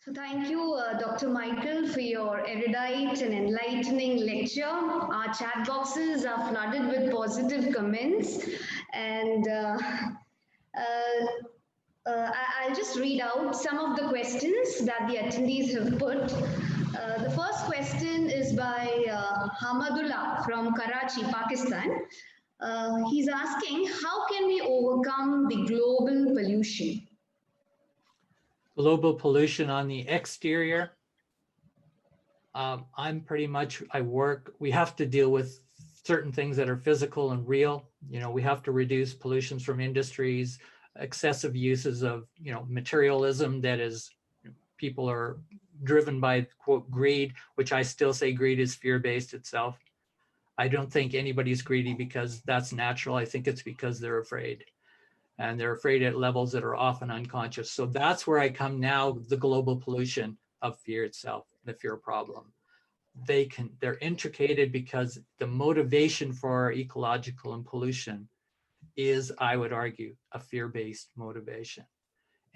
So thank you, Dr. Michael, for your erudite and enlightening lecture. Our chat boxes are flooded with positive comments, and I'll just read out some of the questions that the attendees have put. The first question is by Hamadullah from Karachi, Pakistan. He's asking, how can we overcome the global pollution? Global pollution on the exterior. We have to deal with certain things that are physical and real. You know, we have to reduce pollutions from industries, excessive uses of, materialism that is, people are driven by, quote, greed, which I still say greed is fear-based itself. I don't think anybody's greedy because that's natural. I think it's because they're afraid. And they're afraid at levels that are often unconscious. So that's where I come now, the global pollution of fear itself, the fear problem. They're intricated because the motivation for ecological and pollution is, I would argue, a fear-based motivation.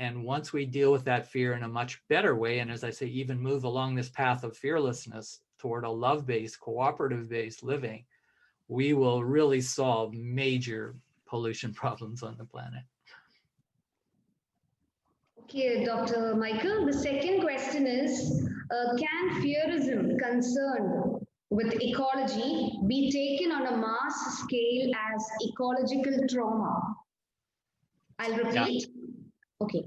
And once we deal with that fear in a much better way, and as I say, even move along this path of fearlessness toward a love-based, cooperative-based living, we will really solve major pollution problems on the planet. Okay, Dr. Michael, the second question is, can fearism concerned with ecology be taken on a mass scale as ecological trauma? I'll repeat. Yeah. Okay.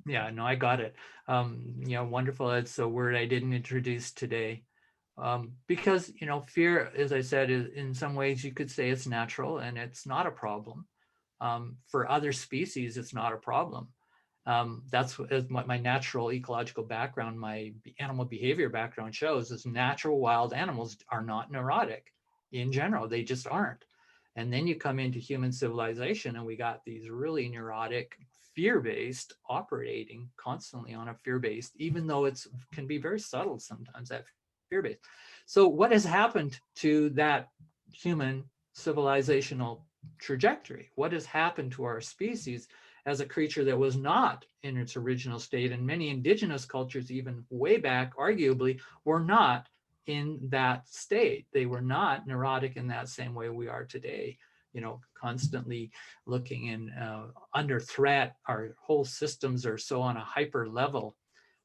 Yeah, no, I got it. Wonderful. It's a word I didn't introduce today. Because, fear, as I said, is in some ways you could say it's natural and it's not a problem. For other species, it's not a problem. That's what my natural ecological background, my animal behavior background shows, is natural wild animals are not neurotic in general. They just aren't. And then you come into human civilization and we got these really neurotic, fear-based, operating constantly on a fear-based, even though it can be very subtle sometimes, that fear-based. So what has happened to that human civilizational trajectory? What has happened to our species as a creature that was not in its original state? And many indigenous cultures, even way back, arguably, were not in that state. They were not neurotic in that same way we are today, constantly looking in under threat. Our whole systems are so on a hyper level.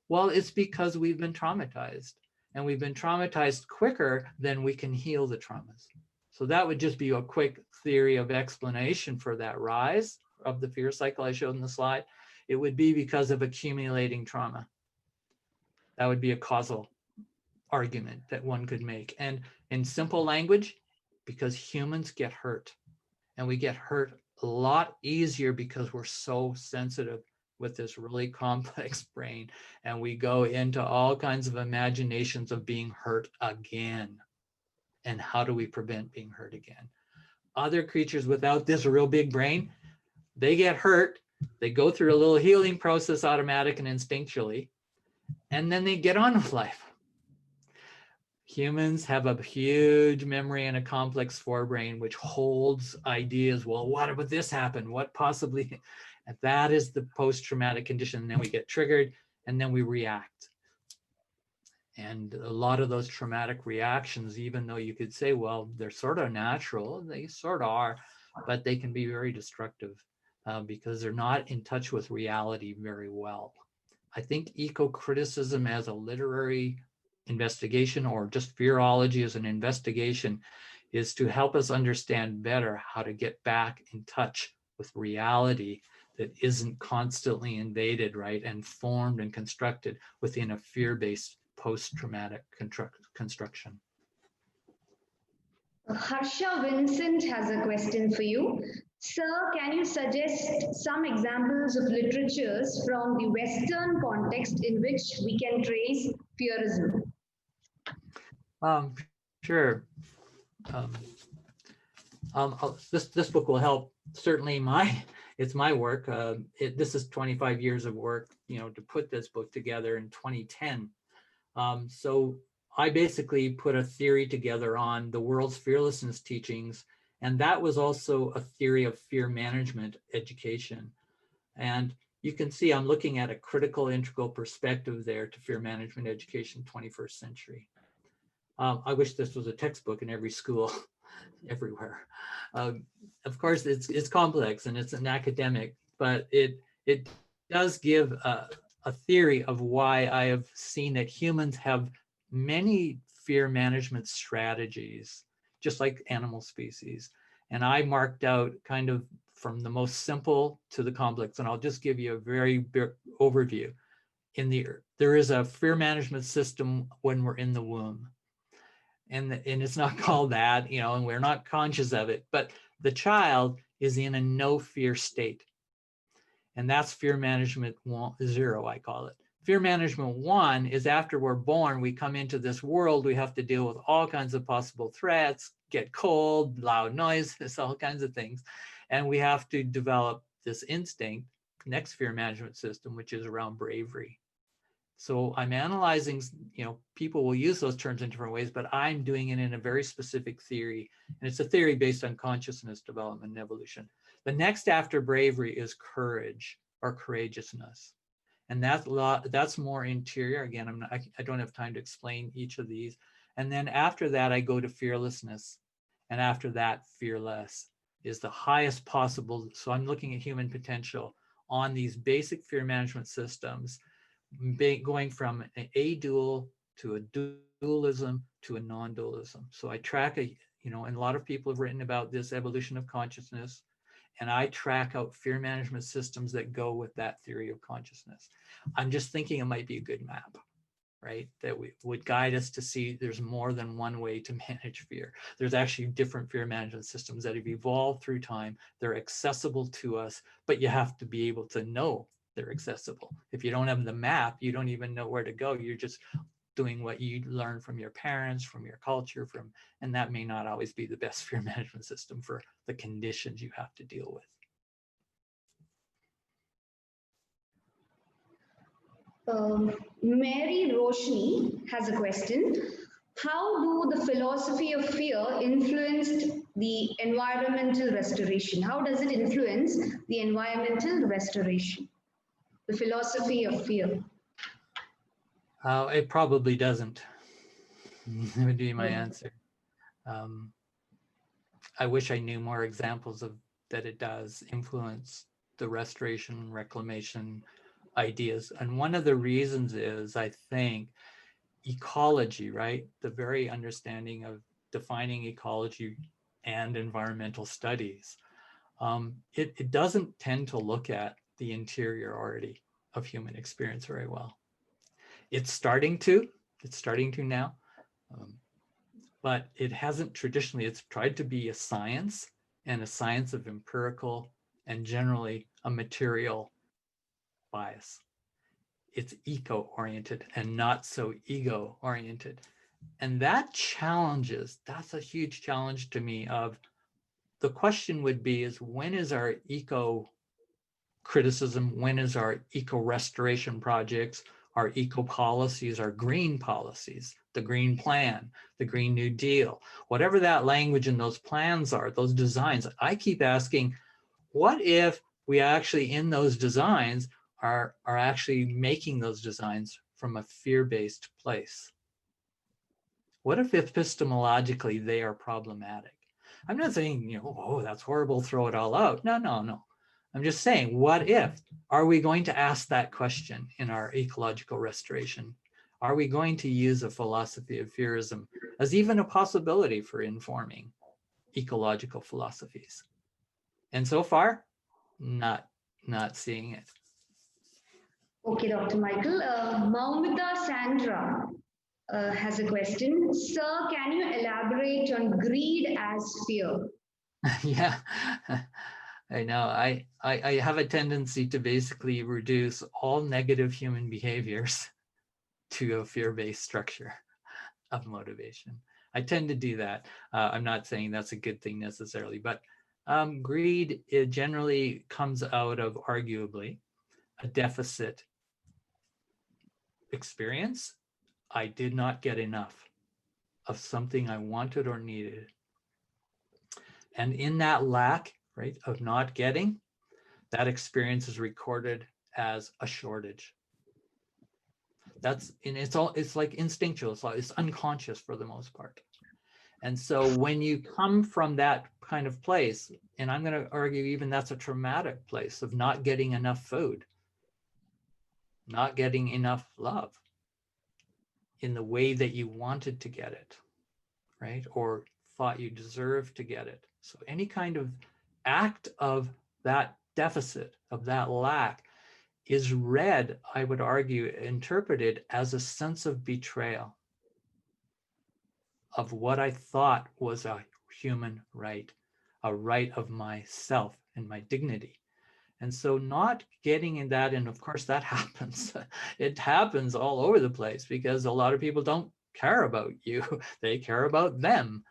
Well, it's because we've been traumatized, and we've been traumatized quicker than we can heal the traumas. So that would just be a quick theory of explanation for that rise of the fear cycle I showed in the slide. It would be because of accumulating trauma. That would be a causal argument that one could make. And in simple language, because humans get hurt, and we get hurt a lot easier because we're so sensitive with this really complex brain, and we go into all kinds of imaginations of being hurt again. And how do we prevent being hurt again? Other creatures without this real big brain, they get hurt, they go through a little healing process, automatic and instinctually, and then they get on with life. Humans have a huge memory and a complex forebrain, which holds ideas. Well, what about this happen? What possibly? And that is the post-traumatic condition. And then we get triggered and then we react. And a lot of those traumatic reactions, even though you could say, well, they're sort of natural, they sort of are, but they can be very destructive because they're not in touch with reality very well. I think ecocriticism as a literary investigation, or just fearology as an investigation, is to help us understand better how to get back in touch with reality that isn't constantly invaded, right, and formed and constructed within a fear-based post-traumatic construction. Harsha Vincent has a question for you. Sir, can you suggest some examples of literatures from the Western context in which we can trace fearism? Sure. This book will help. Certainly it's my work. This is 25 years of work, to put this book together in 2010. So I basically put a theory together on the world's fearlessness teachings, and that was also a theory of fear management education. And you can see I'm looking at a critical integral perspective there to fear management education 21st century. I wish this was a textbook in every school, everywhere. Of course, it's complex and it's an academic, but it does give a theory of why I have seen that humans have many fear management strategies, just like animal species. And I marked out kind of from the most simple to the complex, and I'll just give you a very big overview. There is a fear management system when we're in the womb. And it's not called that, and we're not conscious of it, but the child is in a no fear state. And that's fear management 0, I call it. Fear management 1 is after we're born, we come into this world, we have to deal with all kinds of possible threats, get cold, loud noises, all kinds of things. And we have to develop this instinct, next fear management system, which is around bravery. So I'm analyzing, people will use those terms in different ways, but I'm doing it in a very specific theory. And it's a theory based on consciousness development and evolution. The next after bravery is courage or courageousness. And that's more interior. Again, I don't have time to explain each of these. And then after that, I go to fearlessness. And after that, fearless is the highest possible. So I'm looking at human potential on these basic fear management systems, going from an a-dual to a dualism to a non-dualism. So I track and a lot of people have written about this evolution of consciousness, and I track out fear management systems that go with that theory of consciousness. I'm just thinking it might be a good map, right? That would guide us to see there's more than one way to manage fear. There's actually different fear management systems that have evolved through time. They're accessible to us, but you have to be able to know they're accessible. If you don't have the map, you don't even know where to go. You're just doing what you learn from your parents, from your culture, and that may not always be the best fear management system for the conditions you have to deal with. Mary Roshni has a question. How do the philosophy of fear influence the environmental restoration? How does it influence the environmental restoration? The philosophy of fear. It probably doesn't. That would be my answer. I wish I knew more examples of that it does influence the restoration, reclamation ideas. And one of the reasons is, I think, ecology, right? The very understanding of defining ecology and environmental studies. It doesn't tend to look at the interiority of human experience very well. It's starting to now, but it hasn't traditionally. It's tried to be a science, and a science of empirical and generally a material bias. It's eco-oriented and not so ego-oriented. And that's a huge challenge to me. Of the question would be is, when is our eco-criticism, when is our eco-restoration projects, our eco-policies, our green policies, the green plan, the Green New Deal, whatever that language and those plans are, those designs, I keep asking, what if we actually in those designs are actually making those designs from a fear-based place? What if epistemologically they are problematic? I'm not saying, oh, that's horrible, throw it all out. No. I'm just saying, what if? Are we going to ask that question in our ecological restoration? Are we going to use a philosophy of fearism as even a possibility for informing ecological philosophies? And so far, not seeing it. Okay, Dr. Michael. Maumita Sandra has a question. Sir, can you elaborate on greed as fear? Yeah, I know. I have a tendency to basically reduce all negative human behaviors to a fear-based structure of motivation. I tend to do that. I'm not saying that's a good thing necessarily, but greed, it generally comes out of, arguably, a deficit experience. I did not get enough of something I wanted or needed. And in that lack, right, of not getting, that experience is recorded as a shortage. It's like instinctual, it's unconscious for the most part. And so when you come from that kind of place, and I'm going to argue even that's a traumatic place of not getting enough food, not getting enough love in the way that you wanted to get it, right? Or thought you deserved to get it. So any kind of act of that deficit, of that lack, is read, I would argue, interpreted as a sense of betrayal of what I thought was a human right, a right of myself and my dignity. And so not getting in that, and of course that happens. It happens all over the place because a lot of people don't care about you. They care about them.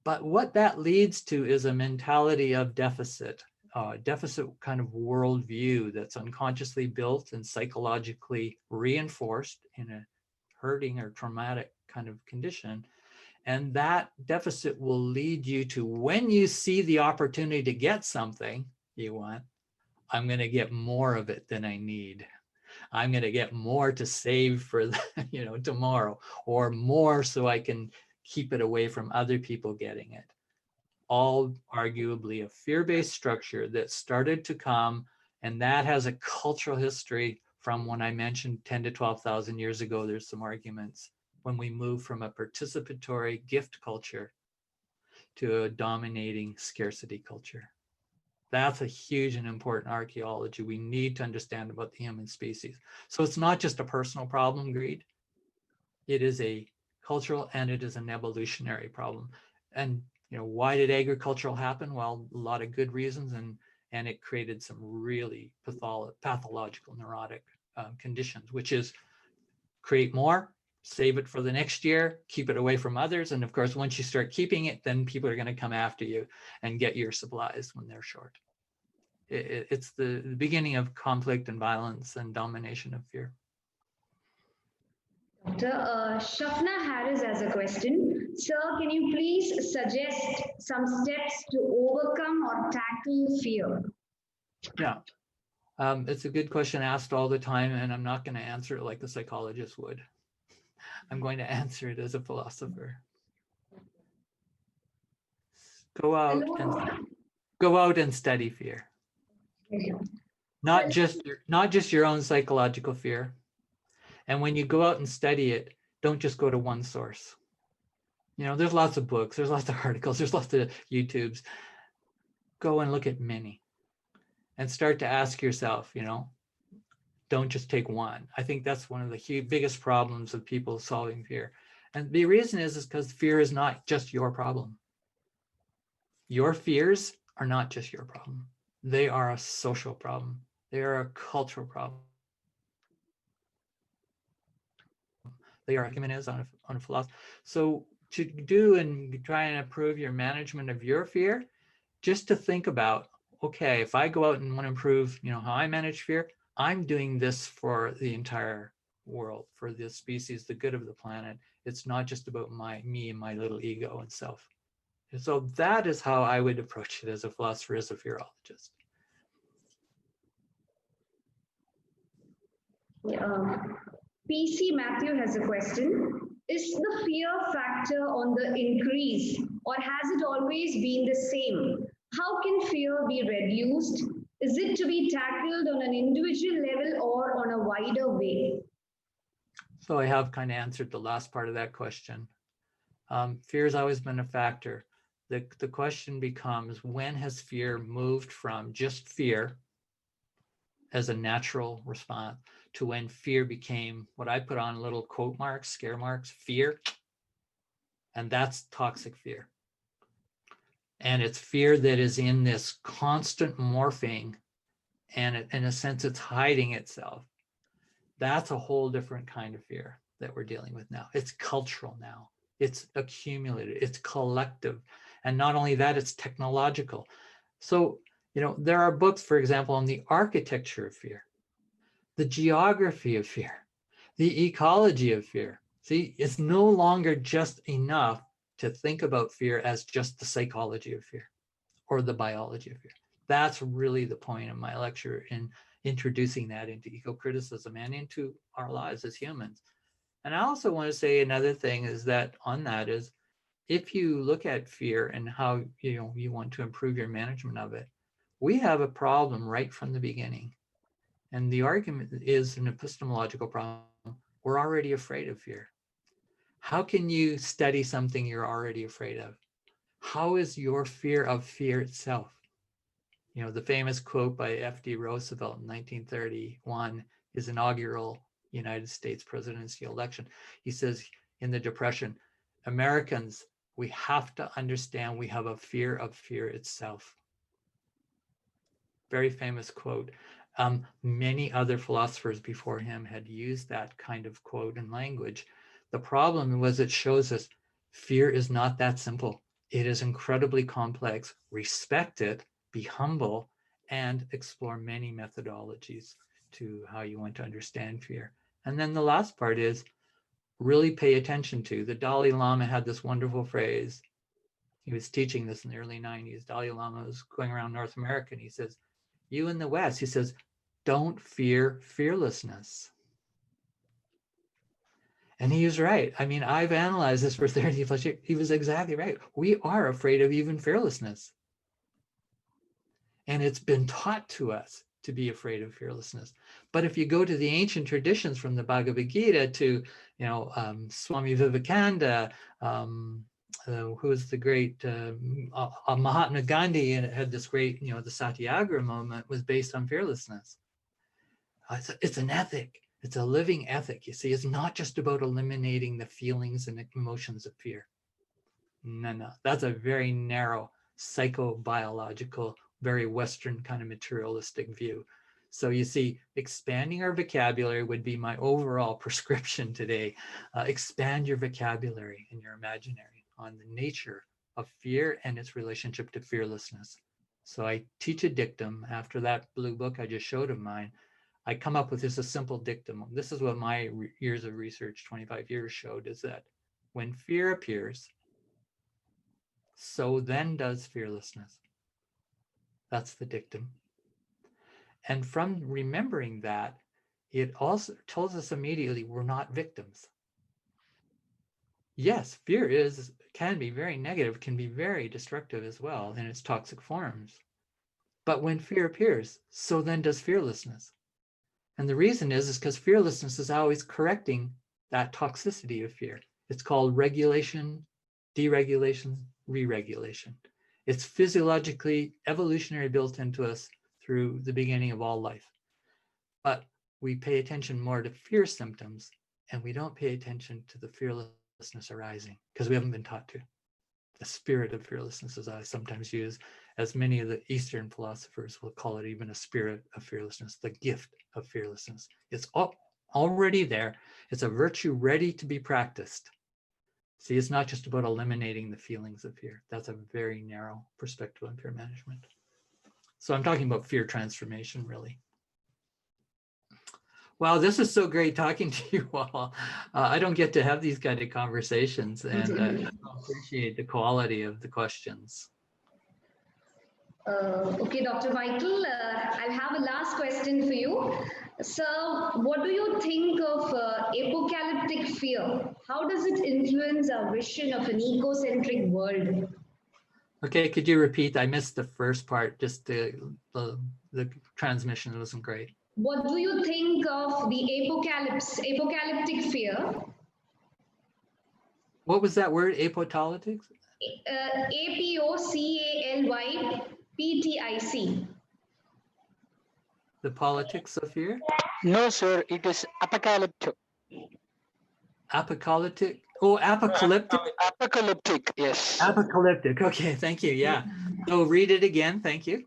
But what that leads to is a mentality of deficit kind of worldview that's unconsciously built and psychologically reinforced in a hurting or traumatic kind of condition. And that deficit will lead you to, when you see the opportunity to get something you want, I'm going to get more of it than I need. I'm going to get more to save for tomorrow, or more so I can keep it away from other people getting it. All arguably a fear-based structure that started to come, and that has a cultural history from when I mentioned 10 to 12,000 years ago. There's some arguments when we move from a participatory gift culture to a dominating scarcity culture. That's a huge and important archaeology we need to understand about the human species. So it's not just a personal problem, greed. It is a cultural and it is an evolutionary problem. And why did agricultural happen? Well, a lot of good reasons, and it created some really pathological neurotic conditions, which is create more, save it for the next year, keep it away from others. And of course, once you start keeping it, then people are going to come after you and get your supplies when they're short. It's the beginning of conflict and violence and domination of fear. Dr. Shafna Harris has a question. Sir, can you please suggest some steps to overcome or tackle fear? Yeah, it's a good question asked all the time, and I'm not going to answer it like the psychologist would. I'm going to answer it as a philosopher. Go out and study fear. Not just your own psychological fear. And when you go out and study it, don't just go to one source. There's lots of books, there's lots of articles, there's lots of YouTubes. Go and look at many and start to ask yourself, don't just take one. I think that's one of the biggest problems of people solving fear. And the reason is because fear is not just your problem. Your fears are not just your problem. They are a social problem. They are a cultural problem. They are humanists on a philosophy. So to do and try and improve your management of your fear, just to think about, okay, if I go out and want to improve, how I manage fear, I'm doing this for the entire world, for the species, the good of the planet. It's not just about me and my little ego and self. And so that is how I would approach it as a philosopher, as a fearologist. PC Matthew has a question. Is the fear factor on the increase, or has it always been the same? How can fear be reduced? Is it to be tackled on an individual level or on a wider way? So I have kind of answered the last part of that question. Fear has always been a factor. The question becomes, when has fear moved from just fear as a natural response to when fear became what I put on little quote marks, scare marks, fear, and that's toxic fear. And it's fear that is in this constant morphing, and in a sense, it's hiding itself. That's a whole different kind of fear that we're dealing with now. It's cultural now. It's accumulated. It's collective. And not only that, it's technological. So, there are books, for example, on the architecture of fear, the geography of fear, the ecology of fear. See, it's no longer just enough to think about fear as just the psychology of fear or the biology of fear. That's really the point of my lecture in introducing that into ecocriticism and into our lives as humans. And I also want to say another thing is that on that is, if you look at fear and how you want to improve your management of it, we have a problem right from the beginning. And the argument is an epistemological problem. We're already afraid of fear. How can you study something you're already afraid of? How is your fear of fear itself? The famous quote by F.D. Roosevelt in 1931, his inaugural United States presidential election. He says, in the Depression, Americans, we have to understand we have a fear of fear itself. Very famous quote. Many other philosophers before him had used that kind of quote and language. The problem was it shows us fear is not that simple. It is incredibly complex. Respect it, be humble, and explore many methodologies to how you want to understand fear. And then the last part is really pay attention to. The Dalai Lama had this wonderful phrase. He was teaching this in the early 90s. Dalai Lama was going around North America, and he says, you in the West, he says, don't fear fearlessness. And he was right. I mean, I've analyzed this for 30 plus years. He was exactly right. We are afraid of even fearlessness. And it's been taught to us to be afraid of fearlessness. But if you go to the ancient traditions from the Bhagavad Gita to, Swami Vivekananda, who was the great Mahatma Gandhi, and had this great, the Satyagraha movement was based on fearlessness. It's an ethic. It's a living ethic. You see, it's not just about eliminating the feelings and emotions of fear. No. That's a very narrow psychobiological, very Western kind of materialistic view. So you see, expanding our vocabulary would be my overall prescription today. Expand your vocabulary and your imaginary on the nature of fear and its relationship to fearlessness. So I teach a dictum after that blue book I just showed of mine. I come up with just a simple dictum. This is what my years of research, 25 years, showed, is that when fear appears, so then does fearlessness. That's the dictum. And from remembering that, it also tells us immediately we're not victims. Yes, fear can be very negative, can be very destructive as well in its toxic forms. But when fear appears, so then does fearlessness. And the reason is because fearlessness is always correcting that toxicity of fear. It's called regulation, deregulation, re-regulation. It's physiologically, evolutionary built into us through the beginning of all life. But we pay attention more to fear symptoms, and we don't pay attention to the fearlessness arising because we haven't been taught to. The spirit of fearlessness, as I sometimes use, as many of the Eastern philosophers will call it, even a spirit of fearlessness, the gift of fearlessness. It's already there. It's a virtue ready to be practiced. See, it's not just about eliminating the feelings of fear. That's a very narrow perspective on fear management. So I'm talking about fear transformation, really. Wow, this is so great talking to you all. I don't get to have these kind of conversations, and I appreciate the quality of the questions. Okay, Dr. Michael, I'll have a last question for you. So, what do you think of apocalyptic fear? How does it influence our vision of an ecocentric world? Okay, could you repeat? I missed the first part. Just the transmission wasn't great. What do you think of the apocalyptic fear? What was that word? Apocalyptic? APOCALYPTIC. The politics of fear? No, sir. It is apocalyptic. Apocalyptic? Oh, apocalyptic? Apocalyptic, yes. Apocalyptic. Okay, thank you. Yeah. So read it again. Thank you.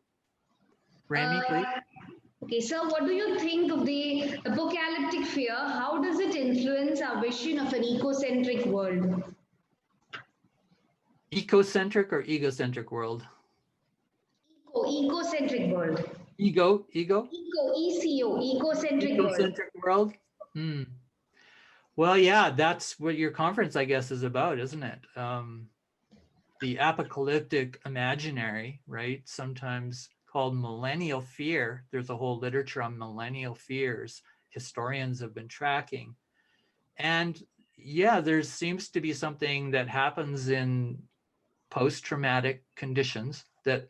Rami, please. Okay, so what do you think of the apocalyptic fear? How does it influence our vision of an ecocentric world? Ecocentric or egocentric world? Ecocentric world. ECO, ecocentric world. Well, yeah, that's what your conference, I guess, is about, isn't it? The apocalyptic imaginary, right? Sometimes called millennial fear. There's a whole literature on millennial fears. Historians have been tracking. And yeah, there seems to be something that happens in post-traumatic conditions, that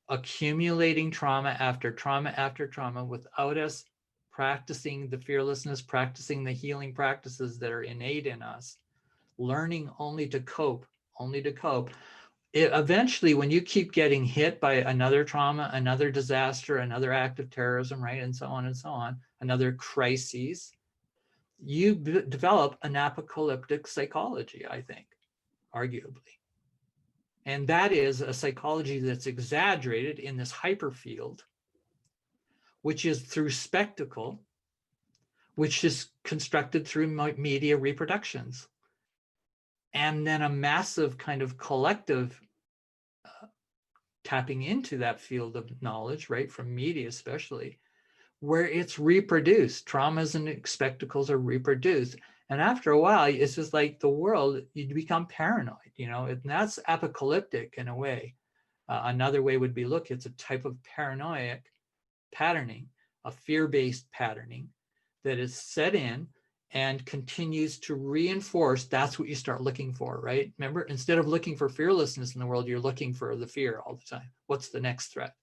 accumulating trauma after trauma without us practicing the fearlessness, practicing the healing practices that are innate in us, learning only to cope. Eventually, when you keep getting hit by another trauma, another disaster, another act of terrorism, right, and so on, another crisis, you develop an apocalyptic psychology, I think, arguably. And that is a psychology that's exaggerated in this hyperfield, which is through spectacle, which is constructed through media reproductions. And then a massive kind of collective tapping into that field of knowledge, right, from media especially, where it's reproduced. Traumas and spectacles are reproduced. And after a while, it's just like the world, you become paranoid, and that's apocalyptic in a way. Another way would be, look, it's a type of paranoid patterning, a fear-based patterning that is set in and continues to reinforce. That's what you start looking for, right? Remember, instead of looking for fearlessness in the world, you're looking for the fear all the time. What's the next threat?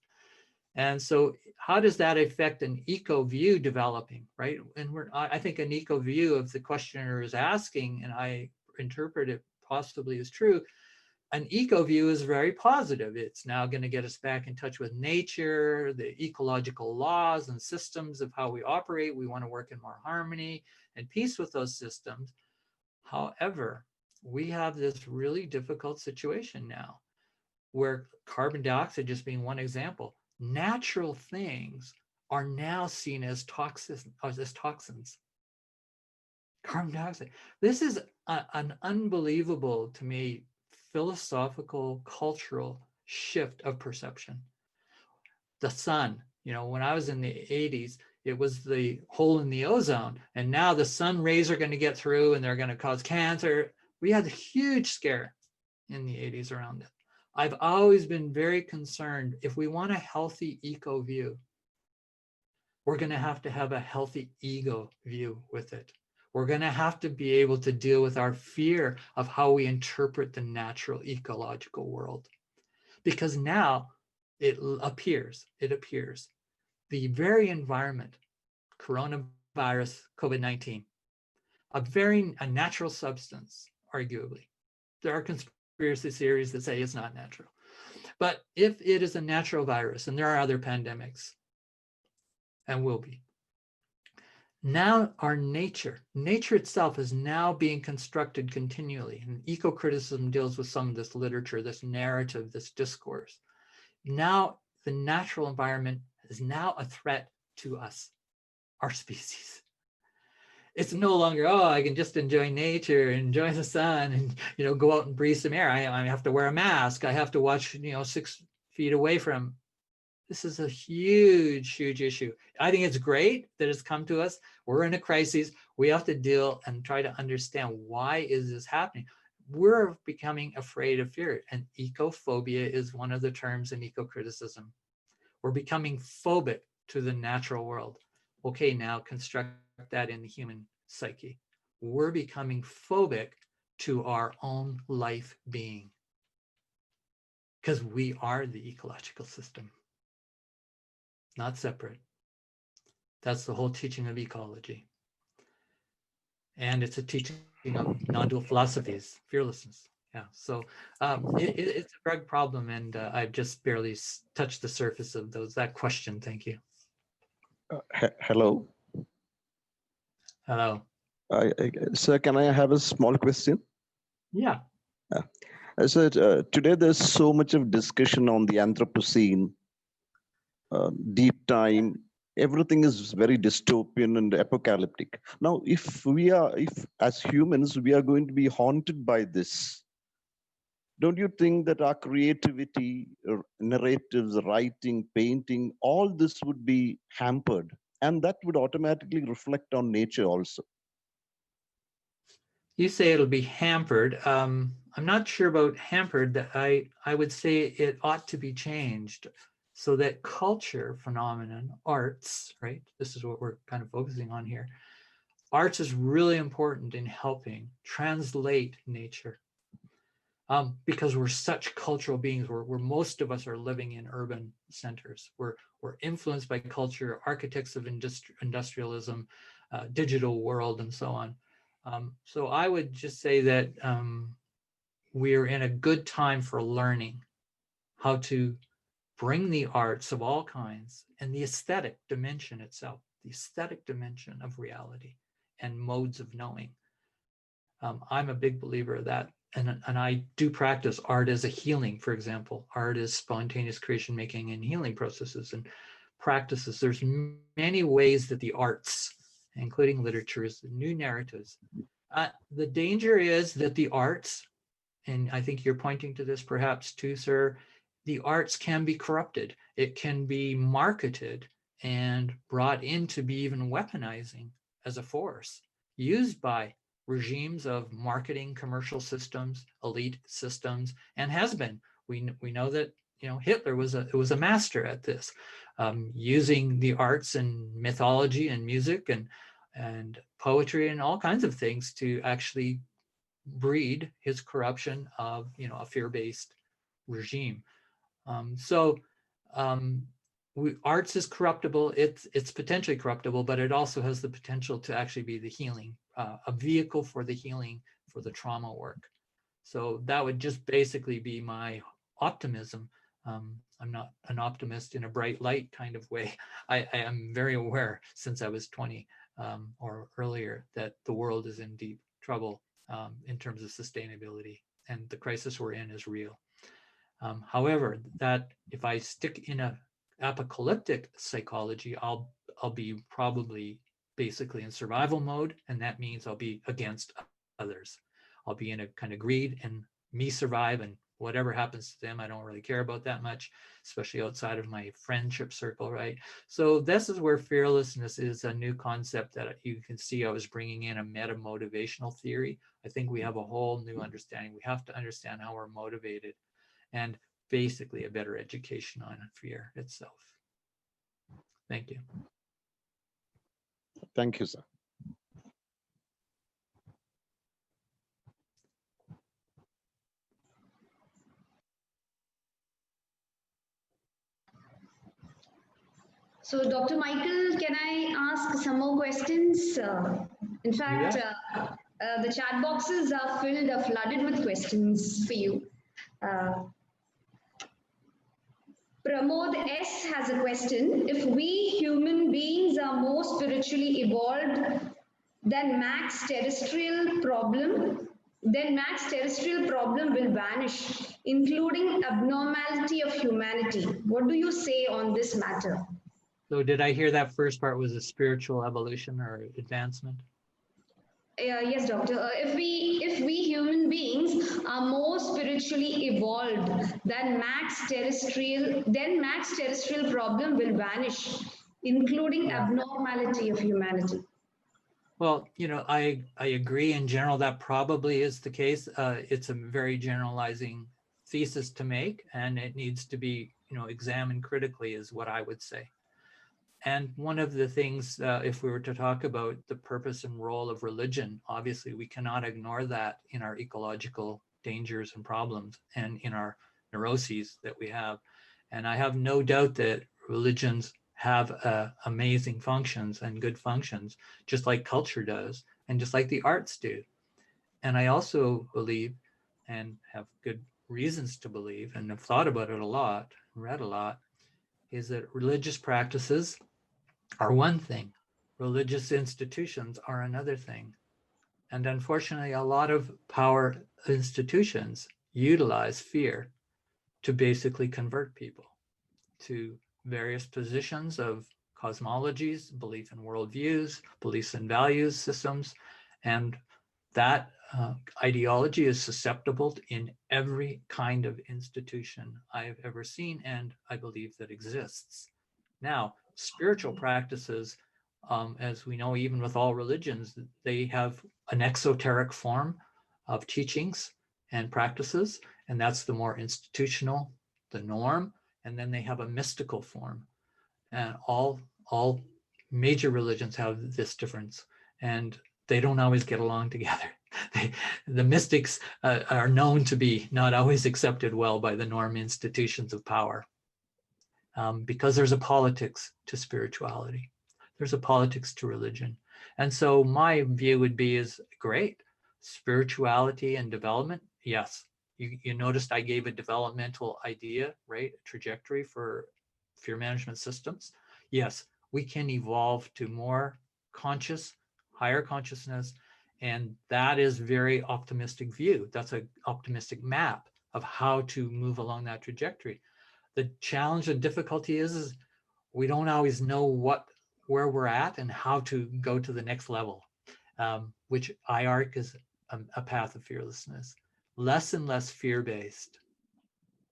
And so how does that affect an eco view developing, right? And I think an eco view of the questioner is asking, and I interpret it possibly as true, an eco view is very positive. It's now going to get us back in touch with nature, the ecological laws and systems of how we operate. We want to work in more harmony and peace with those systems. However, we have this really difficult situation now where carbon dioxide, just being one example, natural things are now seen as toxins. Carbon dioxide. This is an unbelievable, to me, philosophical, cultural shift of perception. The sun, when I was in the 80s, it was the hole in the ozone. And now the sun rays are going to get through and they're going to cause cancer. We had a huge scare in the 80s around it. I've always been very concerned, if we want a healthy eco view, we're going to have a healthy ego view with it. We're going to have to be able to deal with our fear of how we interpret the natural ecological world. Because now it appears, the very environment, coronavirus, COVID-19, a natural substance, arguably. There are conspiracy theories that say it's not natural. But if it is a natural virus, and there are other pandemics, and will be, now our nature itself is now being constructed continually. And ecocriticism deals with some of this literature, this narrative, this discourse. Now the natural environment is now a threat to us, our species. It's no longer, I can just enjoy nature, enjoy the sun, and go out and breathe some air. I have to wear a mask. I have to watch 6 feet away from. This is a huge, huge issue. I think it's great that it's come to us. We're in a crisis. We have to deal and try to understand, why is this happening? We're becoming afraid of fear, and ecophobia is one of the terms in ecocriticism. We're becoming phobic to the natural world. Okay, now construct that in the human psyche. We're becoming phobic to our own life being, because we are the ecological system, not separate. That's the whole teaching of ecology. And it's a teaching of non-dual philosophies, fearlessness. Yeah, so it's a big problem, and I've just barely touched the surface of that question. Thank you. Hello. Hello. Sir, can I have a small question? Yeah. So today there's so much of discussion on the Anthropocene, deep time. Everything is very dystopian and apocalyptic. Now, if as humans, we are going to be haunted by this, don't you think that our creativity, narratives, writing, painting, all this would be hampered? And that would automatically reflect on nature also. You say it'll be hampered. I'm not sure about hampered. That I would say it ought to be changed. So that culture phenomenon, arts, right? This is what we're kind of focusing on here. Arts is really important in helping translate nature. Because we're such cultural beings, where most of us are living in urban centers. We're influenced by culture, architects of industrialism, digital world, and so on. So I would just say that we're in a good time for learning how to bring the arts of all kinds and the aesthetic dimension itself, the aesthetic dimension of reality and modes of knowing. I'm a big believer of that. And I do practice art as a healing, for example. Art is spontaneous creation making and healing processes and practices. There's many ways that the arts, including literature, is new narratives. The danger is that the arts, and I think you're pointing to this perhaps too, sir, the arts can be corrupted. It can be marketed and brought in to be even weaponizing as a force, used by regimes of marketing, commercial systems, elite systems, and has been. We know that Hitler was a master at this, using the arts and mythology and music and poetry and all kinds of things to actually breed his corruption of a fear-based regime. Arts is corruptible. It's potentially corruptible, but it also has the potential to actually be the healing, a vehicle for the healing, for the trauma work. So that would just basically be my optimism. I'm not an optimist in a bright light kind of way. I am very aware since I was 20 or earlier that the world is in deep trouble in terms of sustainability, and the crisis we're in is real. However, that if I stick in a apocalyptic psychology, I'll be probably basically in survival mode, and that means I'll be against others. I'll be in a kind of greed and me survive, and whatever happens to them, I don't really care about that much, especially outside of my friendship circle, right? So this is where fearlessness is a new concept that you can see I was bringing in a meta-motivational theory. I think we have a whole new understanding. We have to understand how we're motivated, and basically a better education on fear itself. Thank you. Thank you, sir. So, Dr. Michael, can I ask some more questions? In fact, the chat boxes are flooded with questions for you. Pramod S has a question. If we human beings are more spiritually evolved than Mac's terrestrial problem will vanish, including abnormality of humanity. What do you say on this matter? So did I hear that first part was a spiritual evolution or advancement? Yes, doctor. If we human beings are more spiritually evolved than Mac's terrestrial problem will vanish, including abnormality of humanity. Well, I agree in general that probably is the case. It's a very generalizing thesis to make, and it needs to be examined critically, is what I would say. And one of the things, if we were to talk about the purpose and role of religion, obviously we cannot ignore that in our ecological dangers and problems and in our neuroses that we have. And I have no doubt that religions have amazing functions and good functions, just like culture does, and just like the arts do. And I also believe, and have good reasons to believe, and have thought about it a lot, read a lot, is that religious practices are one thing, religious institutions are another thing. And unfortunately, a lot of power institutions utilize fear to basically convert people to various positions of cosmologies, belief in worldviews, beliefs and values systems. And that ideology is susceptible in every kind of institution I've ever seen, and I believe that exists. Now, spiritual practices, as we know, even with all religions, they have an exoteric form of teachings and practices, and that's the more institutional, the norm, and then they have a mystical form. And all major religions have this difference, and they don't always get along together. The mystics are known to be not always accepted well by the norm institutions of power, because there's a politics to spirituality. There's a politics to religion. And so my view would be is great. Spirituality and development, yes. You noticed I gave a developmental idea, right? A trajectory for fear management systems. Yes, we can evolve to more conscious, higher consciousness. And that is very optimistic view. That's an optimistic map of how to move along that trajectory. The challenge and difficulty is we don't always know where we're at and how to go to the next level, which I argue is a path of fearlessness. Less and less fear-based.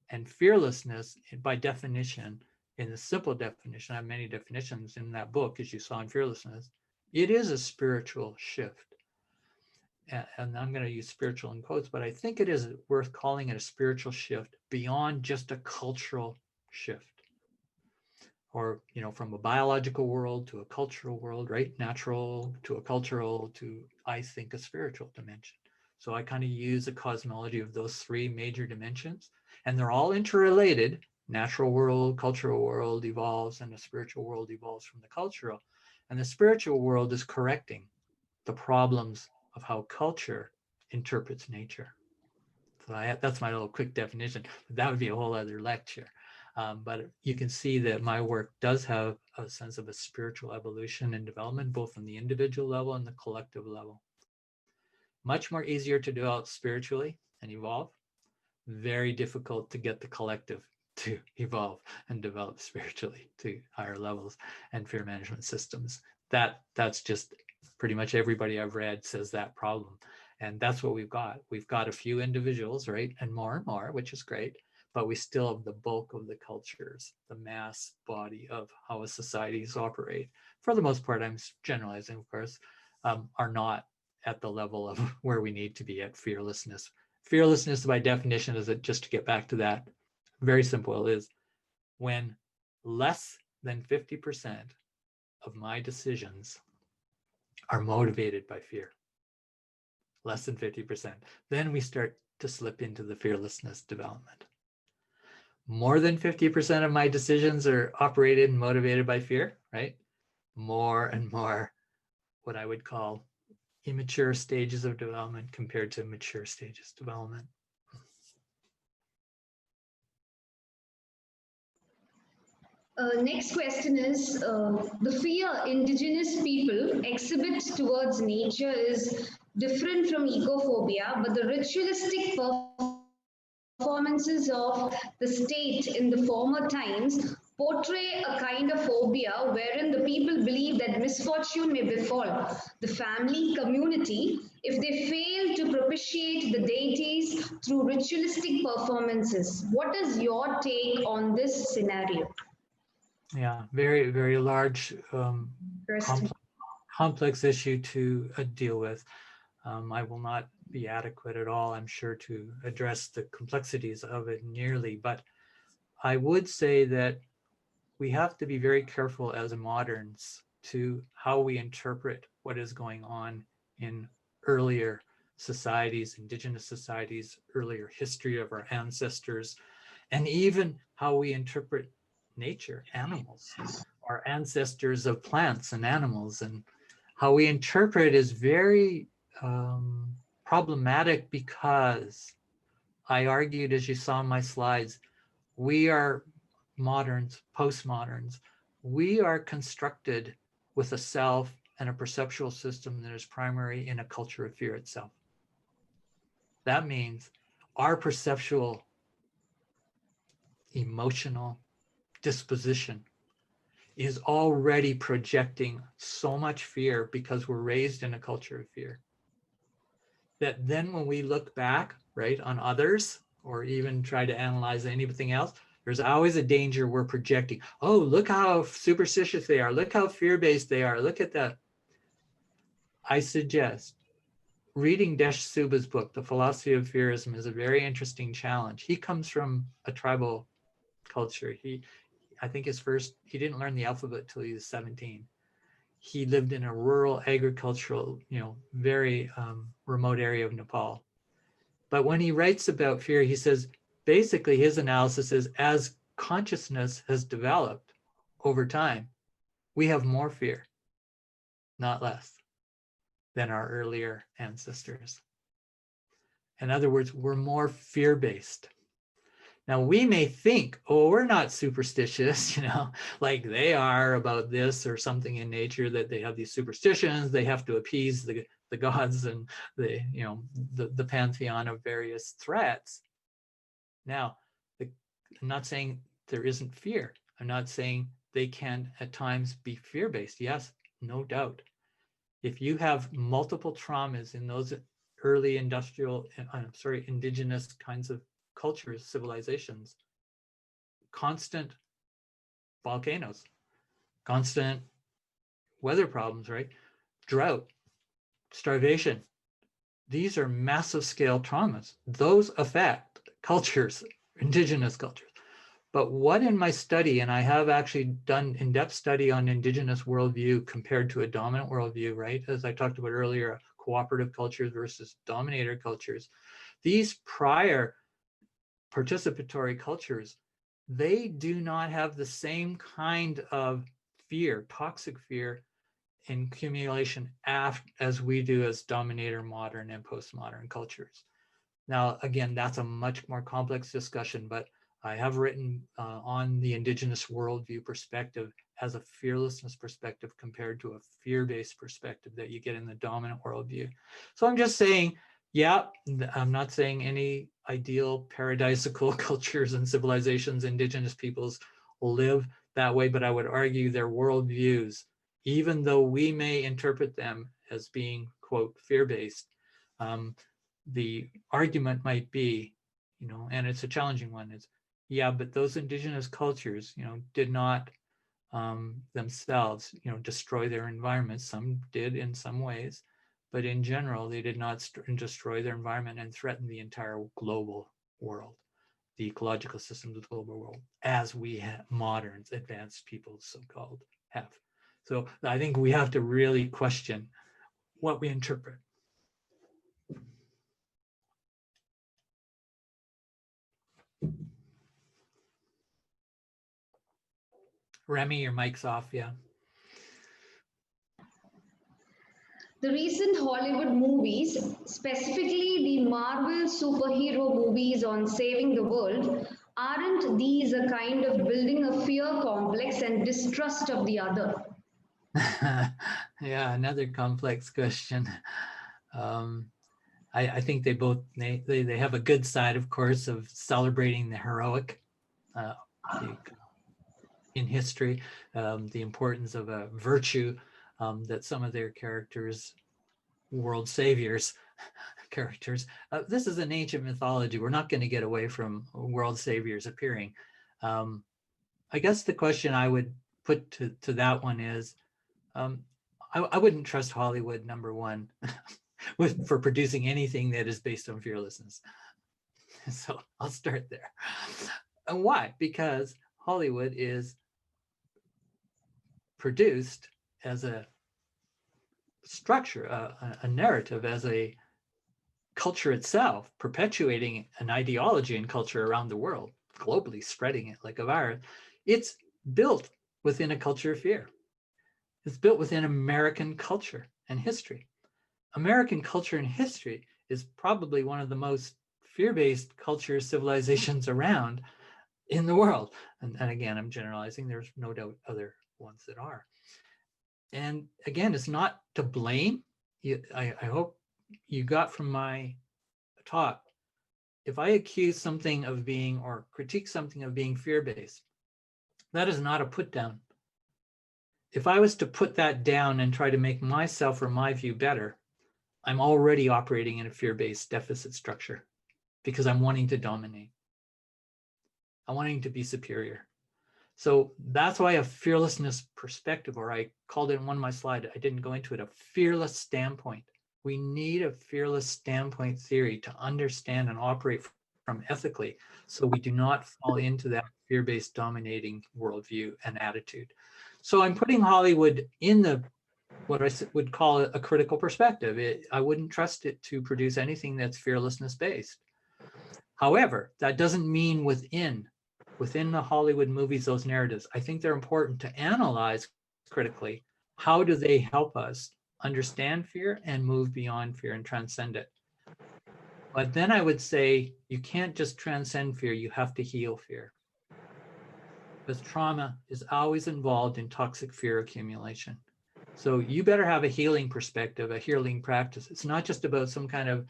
And fearlessness, by definition, in the simple definition, I have many definitions in that book, as you saw in Fearlessness, it is a spiritual shift. And I'm going to use spiritual in quotes, but I think it is worth calling it a spiritual shift beyond just a cultural shift. Or, from a biological world to a cultural world, right? Natural to a cultural to, I think, a spiritual dimension. So I kind of use a cosmology of those three major dimensions, and they're all interrelated. Natural world, cultural world evolves, and the spiritual world evolves from the cultural. And the spiritual world is correcting the problems of how culture interprets nature. So that's my little quick definition. That would be a whole other lecture. But you can see that my work does have a sense of a spiritual evolution and development, both on the individual level and the collective level. Much more easier to develop spiritually and evolve. Very difficult to get the collective to evolve and develop spiritually to higher levels and fear management systems. That's just pretty much everybody I've read says that problem. And that's what we've got. We've got a few individuals, right? And more, which is great. But we still have the bulk of the cultures, the mass body of how a societies operate. For the most part, I'm generalizing, of course, are not at the level of where we need to be at fearlessness. Fearlessness, by definition, is, just to get back to that, very simple, is when less than 50% of my decisions are motivated by fear. Less than 50%. Then we start to slip into the fearlessness development. More than 50% of my decisions are operated and motivated by fear, right? More and more what I would call immature stages of development compared to mature stages of development. Next question is, the fear indigenous people exhibit towards nature is different from ecophobia, but the ritualistic performances of the state in the former times portray a kind of phobia wherein the people believe that misfortune may befall the family community if they fail to propitiate the deities through ritualistic performances. What is your take on this scenario? Yeah, very, very large, complex issue to deal with. I will not be adequate at all, I'm sure, to address the complexities of it nearly, but I would say that we have to be very careful as moderns to how we interpret what is going on in earlier societies, indigenous societies, earlier history of our ancestors, and even how we interpret nature, animals, our ancestors of plants and animals, and how we interpret is very problematic, because I argued, as you saw in my slides, we are moderns, postmoderns. We are constructed with a self and a perceptual system that is primary in a culture of fear itself. That means our perceptual, emotional disposition is already projecting so much fear because we're raised in a culture of fear, that then when we look back, right, on others, or even try to analyze anything else, there's always a danger we're projecting. Oh, look how superstitious they are. Look how fear-based they are. Look at that. I suggest reading Desh Suba's book, The Philosophy of Fearism, is a very interesting challenge. He comes from a tribal culture. I think he didn't learn the alphabet till he was 17. He lived in a rural agricultural, very remote area of Nepal. But when he writes about fear, he says, basically his analysis is, as consciousness has developed over time, we have more fear, not less, than our earlier ancestors. In other words, we're more fear-based. Now, we may think, oh, we're not superstitious, like they are about this or something in nature, that they have these superstitions, they have to appease the gods and the pantheon of various threats. Now, I'm not saying there isn't fear. I'm not saying they can at times be fear-based. Yes, no doubt. If you have multiple traumas in those early indigenous kinds of cultures, civilizations, constant volcanoes, constant weather problems, right? Drought, starvation. These are massive scale traumas. Those affect cultures, indigenous cultures. But what in my study, and I have actually done in-depth study on indigenous worldview compared to a dominant worldview, right? As I talked about earlier, cooperative cultures versus dominator cultures. These prior participatory cultures, they do not have the same kind of fear, toxic fear, in accumulation as we do as dominator modern and postmodern cultures. Now, again, that's a much more complex discussion, but I have written on the indigenous worldview perspective as a fearlessness perspective compared to a fear-based perspective that you get in the dominant worldview. So I'm just saying, yeah, I'm not saying any ideal paradisical cultures and civilizations, indigenous peoples live that way, but I would argue their worldviews, even though we may interpret them as being, quote, fear-based, the argument might be, and it's a challenging one, is, yeah, but those indigenous cultures, did not themselves, destroy their environment. Some did in some ways, but in general, they did not destroy their environment and threaten the entire global world, the ecological systems of the global world, as we modern advanced peoples, so-called, have. So I think we have to really question what we interpret. Remy, your mic's off, yeah. The recent Hollywood movies, specifically the Marvel superhero movies on saving the world, aren't these a kind of building a fear complex and distrust of the other? Yeah, another complex question. I think they both, they have a good side, of course, of celebrating the heroic in history, the importance of a virtue that some of their characters, world saviors characters, this is an ancient mythology. We're not going to get away from world saviors appearing. I guess the question I would put to that one is, I wouldn't trust Hollywood, number one, for producing anything that is based on fearlessness. So I'll start there. And why? Because Hollywood is produced as a structure, a narrative, as a culture itself, perpetuating an ideology and culture around the world, globally spreading it like a virus. It's built within a culture of fear. It's built within American culture and history. American culture and history is probably one of the most fear-based cultures, civilizations around in the world. And again, I'm generalizing, there's no doubt other ones that are. And again, it's not to blame. I hope you got from my talk, if I accuse something of being, or critique something of being fear-based, that is not a put down. If I was to put that down and try to make myself or my view better, I'm already operating in a fear-based deficit structure because I'm wanting to dominate. I'm wanting to be superior. So that's why a fearlessness perspective, or I called it in one of my slides, I didn't go into it, a fearless standpoint. We need a fearless standpoint theory to understand and operate from ethically, so we do not fall into that fear-based dominating worldview and attitude. So I'm putting Hollywood in the what I would call a critical perspective. I wouldn't trust it to produce anything that's fearlessness based. However, that doesn't mean within the Hollywood movies, those narratives, I think they're important to analyze critically. How do they help us understand fear and move beyond fear and transcend it? But then I would say you can't just transcend fear, you have to heal fear. Because trauma is always involved in toxic fear accumulation. So you better have a healing perspective, a healing practice. It's not just about some kind of,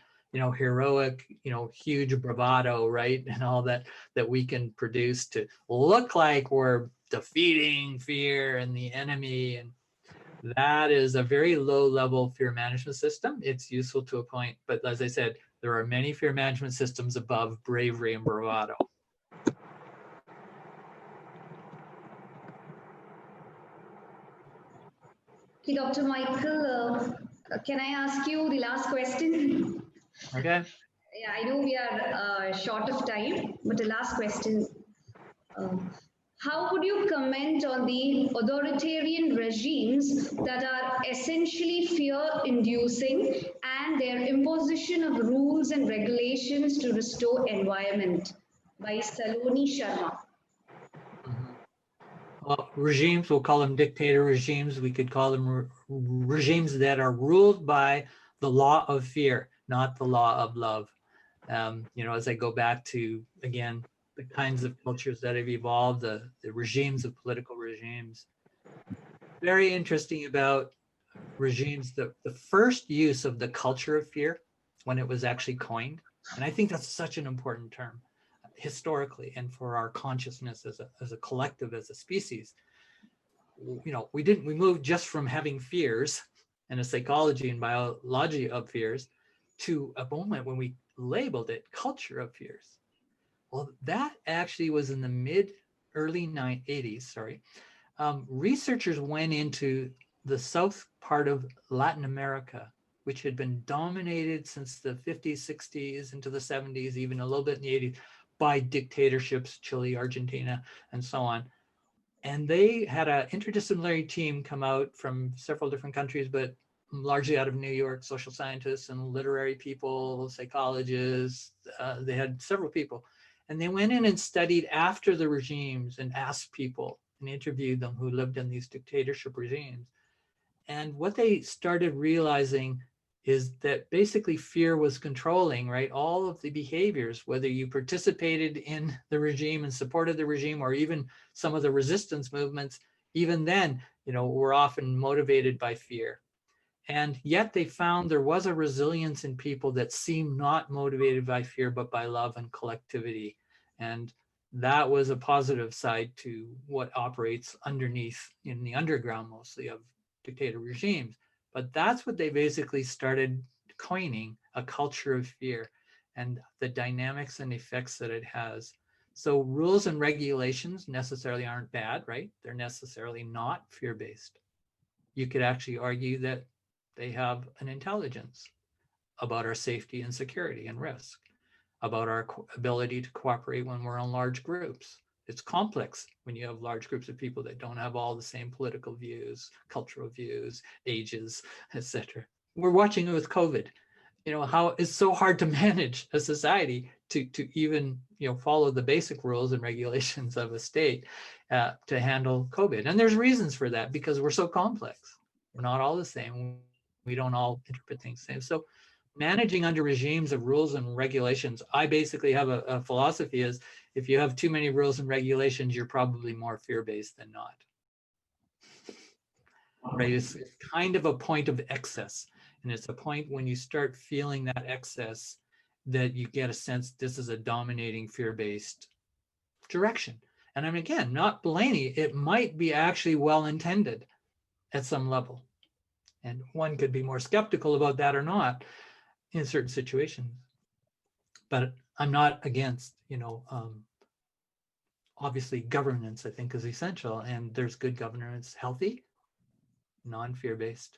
heroic, huge bravado, right? And all that we can produce to look like we're defeating fear and the enemy. And that is a very low level fear management system. It's useful to a point, but as I said, there are many fear management systems above bravery and bravado. Okay, Dr. Michael, can I ask you the last question? Okay. Yeah, I know we are short of time, but the last question. How would you comment on the authoritarian regimes that are essentially fear-inducing and their imposition of rules and regulations to restore environment? By Saloni Sharma. Well, regimes, we'll call them dictator regimes. We could call them regimes that are ruled by the law of fear, not the law of love. As I go back to, again, the kinds of cultures that have evolved, the regimes of political regimes. Very interesting about regimes, the first use of the culture of fear when it was actually coined. And I think that's such an important term historically and for our consciousness as a collective, as a species. We moved just from having fears and a psychology and biology of fears to a moment when we labeled it culture of fears. Well, that actually was in the early 80s. Researchers went into the south part of Latin America, which had been dominated since the 50s, 60s, into the 70s, even a little bit in the 80s, by dictatorships, Chile, Argentina, and so on. And they had an interdisciplinary team come out from several different countries, but largely out of New York, social scientists and literary people, psychologists. They had several people. And they went in and studied after the regimes and asked people and interviewed them who lived in these dictatorship regimes. And what they started realizing is that basically fear was controlling, right? All of the behaviors, whether you participated in the regime and supported the regime, or even some of the resistance movements, even then, were often motivated by fear. And yet they found there was a resilience in people that seemed not motivated by fear, but by love and collectivity. And that was a positive side to what operates underneath, in the underground mostly, of dictator regimes. But that's what they basically started coining, a culture of fear, and the dynamics and effects that it has. So rules and regulations necessarily aren't bad, right? They're necessarily not fear-based. You could actually argue that they have an intelligence about our safety and security and risk, about our ability to cooperate when we're in large groups. It's complex when you have large groups of people that don't have all the same political views, cultural views, ages, etc. We're watching it with COVID. How it's so hard to manage a society to even follow the basic rules and regulations of a state to handle COVID. And there's reasons for that, because we're so complex. We're not all the same. We don't all interpret things the same. So managing under regimes of rules and regulations, I basically have a philosophy is, if you have too many rules and regulations, you're probably more fear-based than not. Right? It's kind of a point of excess. And it's a point when you start feeling that excess that you get a sense this is a dominating fear-based direction. And I'm, again, not blaming, it might be actually well-intended at some level. And one could be more skeptical about that or not in certain situations. But I'm not against, obviously governance, I think, is essential, and there's good governance, healthy, non-fear-based.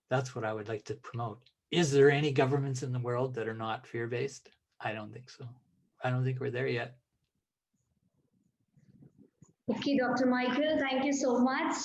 That's what I would like to promote. Is there any governments in the world that are not fear-based? I don't think so. I don't think we're there yet. Okay, Dr. Michael, thank you so much.